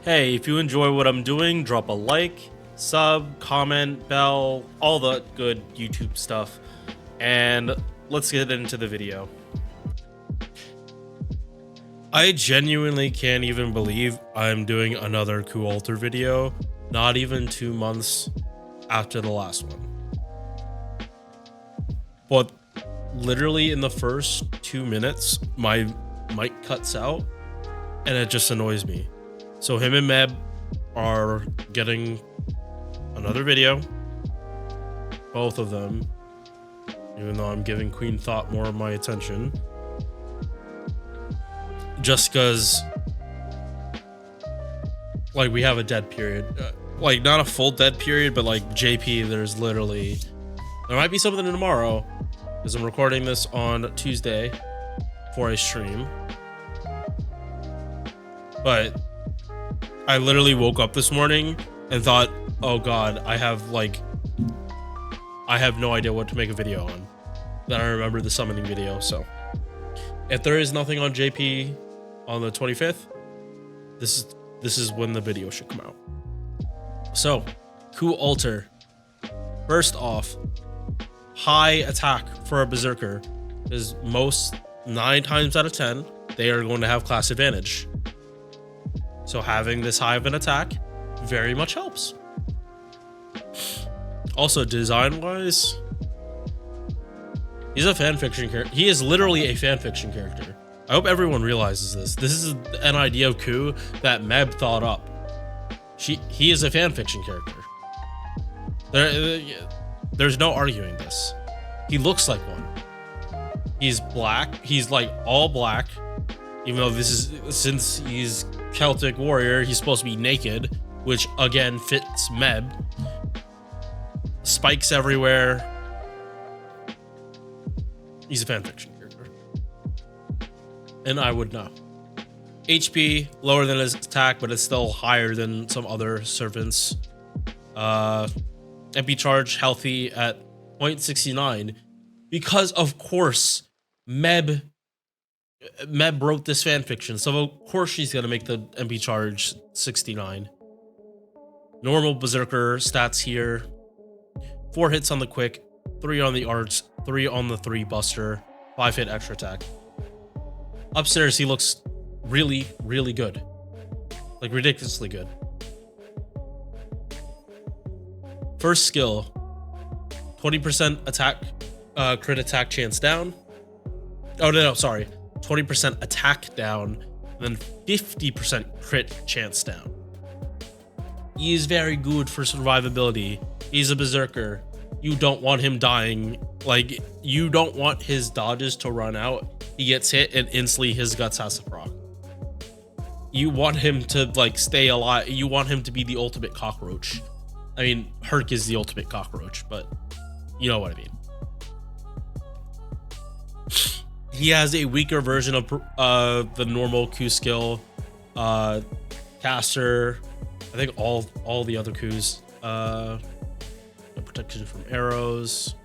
Hey, if you enjoy what I'm doing, drop a like, sub, comment, bell, all the good YouTube stuff, and let's get into the video. I genuinely can't even believe I'm doing another coup alter video, not even 2 months after the last one. But literally in the first 2 minutes, my mic cuts out, and it just annoys me. So him and Meb are getting another video, both of them, even though I'm giving Queen Thought more of my attention. Just because, like, we have a dead period. Like, not a full dead period, but like JP, there might be something tomorrow, because I'm recording this on Tuesday for a stream. But I literally woke up this morning and thought, oh god, I have no idea what to make a video on. Then I remember the summoning video. So if there is nothing on JP on the 25th, this is when the video should come out. So coup alter. First off, high attack for a berserker is 9 times out of 10 they are going to have class advantage. So having this high of an attack very much helps. Also, design-wise, he's a fanfiction character. He is literally a fanfiction character. I hope everyone realizes this. This is an idea of coup that Meb thought up. He is a fanfiction character. There's no arguing this. He looks like one. He's black. He's like all black. Even though since he's Celtic warrior, he's supposed to be naked, which again fits Meb. Spikes everywhere. He's a fanfiction character, and I would know. HP lower than his attack, but it's still higher than some other servants. MP charge healthy at 0.69, because of course Meb wrote this fanfiction, so of course she's gonna make the MP charge 69. Normal berserker stats here: 4 hits on the quick, 3 on the arts, 3 on the 3 buster, 5 hit extra attack. Upstairs he looks really, really good, like ridiculously good. First skill: 20% attack, crit attack chance down. Oh no, sorry. 20% attack down, and then 50% crit chance down. He is very good for survivability. He's a berserker. You don't want him dying. Like, you don't want his dodges to run out. He gets hit and instantly his guts has to proc. You want him to like stay alive. You want him to be the ultimate cockroach. I mean, Herc is the ultimate cockroach, but you know what I mean. He has a weaker version of the normal coup skill. Caster, I think all the other coups. Protection from arrows.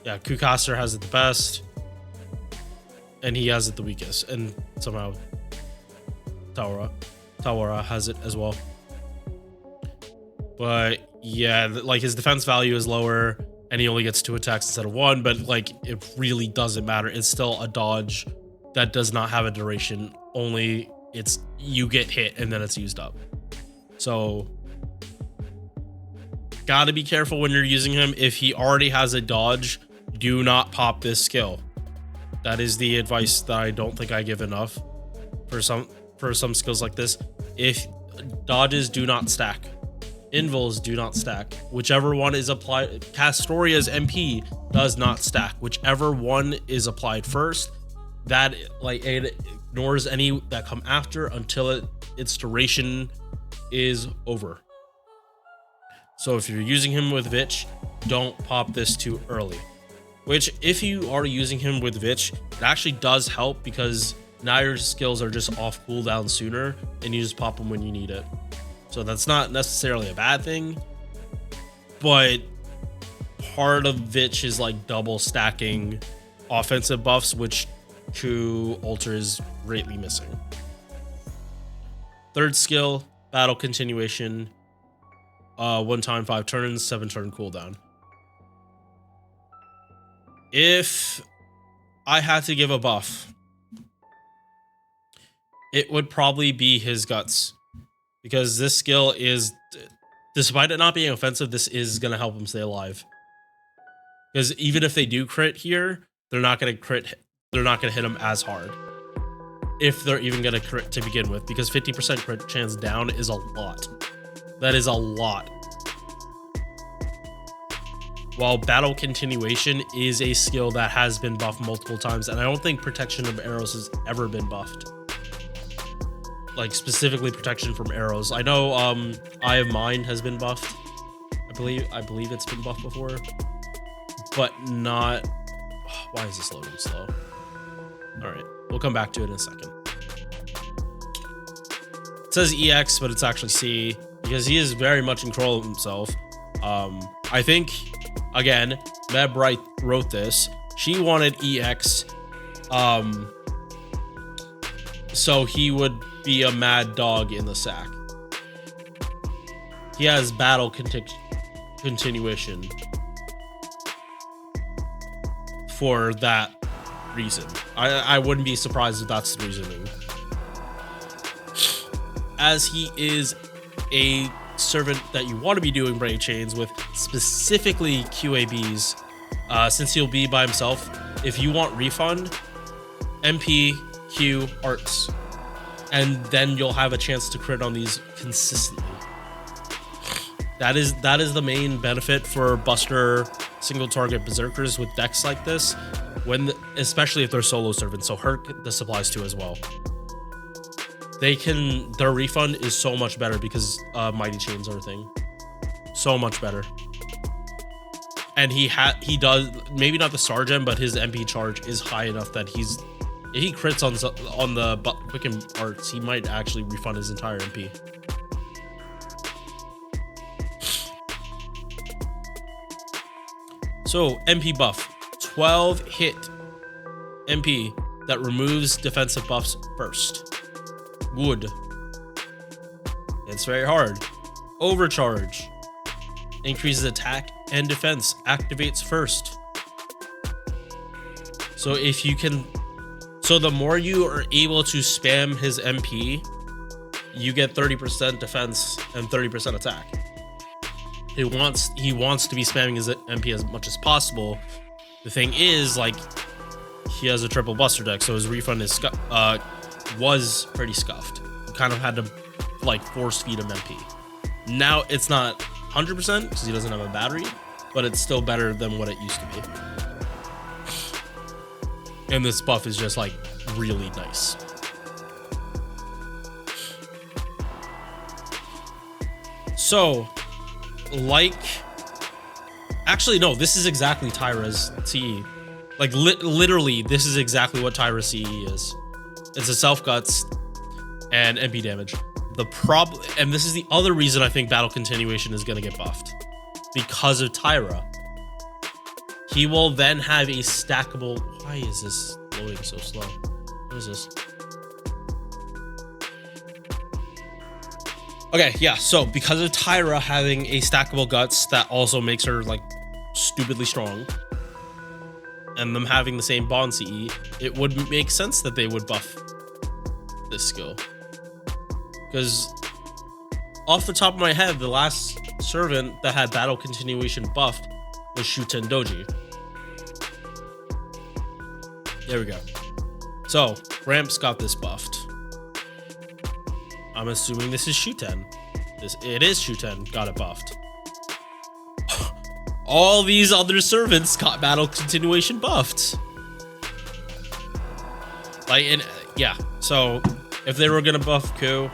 Yeah, coup caster has it the best, and he has it the weakest, and somehow Tawara has it as well. But yeah, like his defense value is lower, and he only gets 2 attacks instead of 1, but like it really doesn't matter. It's still a dodge that does not have a duration. Only you get hit and then it's used up. So gotta be careful when you're using him. If he already has a dodge, do not pop this skill. That is the advice that I don't think I give enough for some skills like this. If dodges do not stack, invulns do not stack. Whichever one is applied, Castoria's MP does not stack. Whichever one is applied first, that it ignores any that come after until its duration is over. So if you're using him with Vich, don't pop this too early. Which, if you are using him with Vich, it actually does help, because now your skills are just off cooldown sooner and you just pop them when you need it. So that's not necessarily a bad thing, but part of Vich is like double stacking offensive buffs, which Ku Alter is greatly missing. Third skill, battle continuation. 1 time 5 turns, 7 turn cooldown. If I had to give a buff, it would probably be his guts, because this skill is, despite it not being offensive, this is going to help him stay alive. Because even if they do crit here, they're not going to crit, they're not going to hit him as hard, if they're even going to crit to begin with, because 50% crit chance down is a lot. That is a lot. While battle continuation is a skill that has been buffed multiple times, and I don't think protection of arrows has ever been buffed. Like specifically protection from arrows. I know Eye of Mine has been buffed. I believe it's been buffed before, but not. Why is this loading slow? All right, we'll come back to it in a second. It says EX, but it's actually C, because he is very much in control of himself. I think, again, Meb wrote this. She wanted EX, so he would be a mad dog in the sack. He has battle continuation for that reason. I wouldn't be surprised if that's the reasoning. As he is a servant that you want to be doing braid chains with, specifically QABs, since he'll be by himself. If you want refund, MP, Q, arts, and then you'll have a chance to crit on these consistently. That is the main benefit for Buster single target berserkers with decks like this, especially if they're solo servants. So Herc this applies to as well. Their refund is so much better because mighty chains are a thing. So much better. And he does, maybe not the star gem, but his MP charge is high enough that if he crits on the quicken arts, he might actually refund his entire MP. So MP buff, 12 hit MP that removes defensive buffs first. Good. It's very hard. Overcharge increases attack and defense, activates first. So if you can, so the more you are able to spam his MP, you get 30% defense and 30% attack. He wants to be spamming his MP as much as possible. The thing is, like, he has a triple Buster deck, so his refund is was pretty scuffed. You kind of had to like force feed him MP. Now it's not 100% because he doesn't have a battery, but it's still better than what it used to be. And this buff is just like really nice. So, like, actually no, this is exactly Tyra's CE. Like literally, this is exactly what Tyra's CE is. It's a self guts and MP damage. The problem, and this is the other reason I think battle continuation is going to get buffed, because of Tyra. He will then have a stackable. Why is this loading so slow? What is this? Okay, yeah. So because of Tyra having a stackable guts that also makes her like stupidly strong, and them having the same bond CE, it would make sense that they would buff this skill. Because off the top of my head, the last servant that had battle continuation buffed was Chulainn Doji. There we go. So Ramps got this buffed. I'm assuming this is Chulainn. It is Chulainn got it buffed. All these other servants got battle continuation buffed. Like, and yeah. So if they were gonna buff Ku,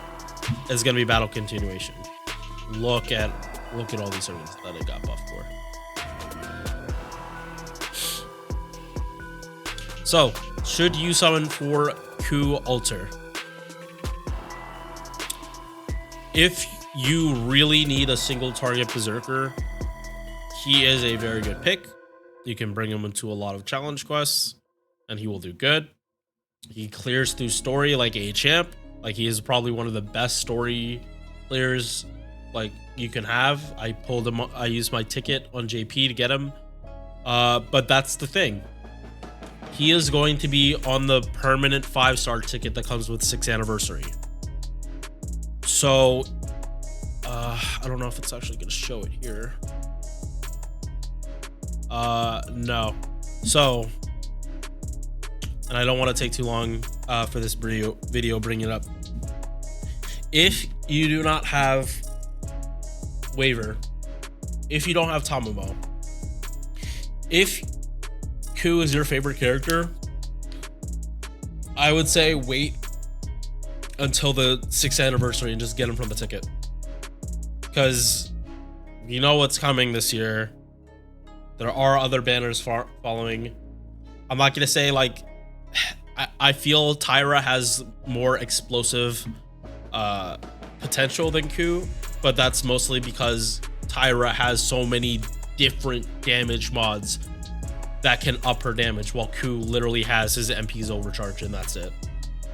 it's gonna be battle continuation. Look at all these servants that it got buffed for. So, should you summon for Ku Alter? If you really need a single target berserker, he is a very good pick. You can bring him into a lot of challenge quests, and he will do good. He clears through story like a champ. Like, he is probably one of the best story players like you can have. I pulled him. I used my ticket on JP to get him. But that's the thing. He is going to be on the permanent 5-star ticket that comes with 6th anniversary. So, I don't know if it's actually going to show it here. No. So, and I don't want to take too long for this video bringing it up. If you do not have Waver, if you don't have Tamamo, if Ku is your favorite character, I would say wait until the 6th anniversary and just get him from the ticket, because you know what's coming this year. There are other banners following. I'm not gonna say like I feel Tyra has more explosive potential than Ku, but that's mostly because Tyra has so many different damage mods that can up her damage, while Ku literally has his MP's overcharge and that's it.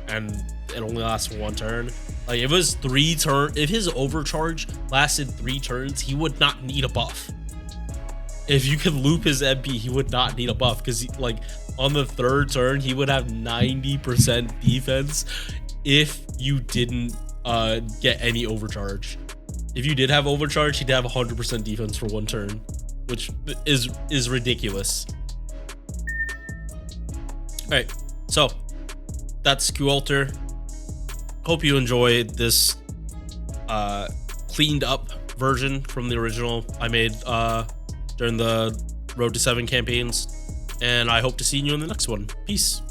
And it only lasts 1 turn. Like, if it was 3 turns, if his overcharge lasted 3 turns, he would not need a buff. If you could loop his MP, he would not need a buff, because like on the 3rd turn, he would have 90% defense if you didn't get any overcharge. If you did have overcharge, he'd have 100% defense for 1 turn, which is ridiculous. All right, so that's Ku Alter. Hope you enjoyed this cleaned up version from the original I made during the Road to 7 campaigns, and I hope to see you in the next one. Peace.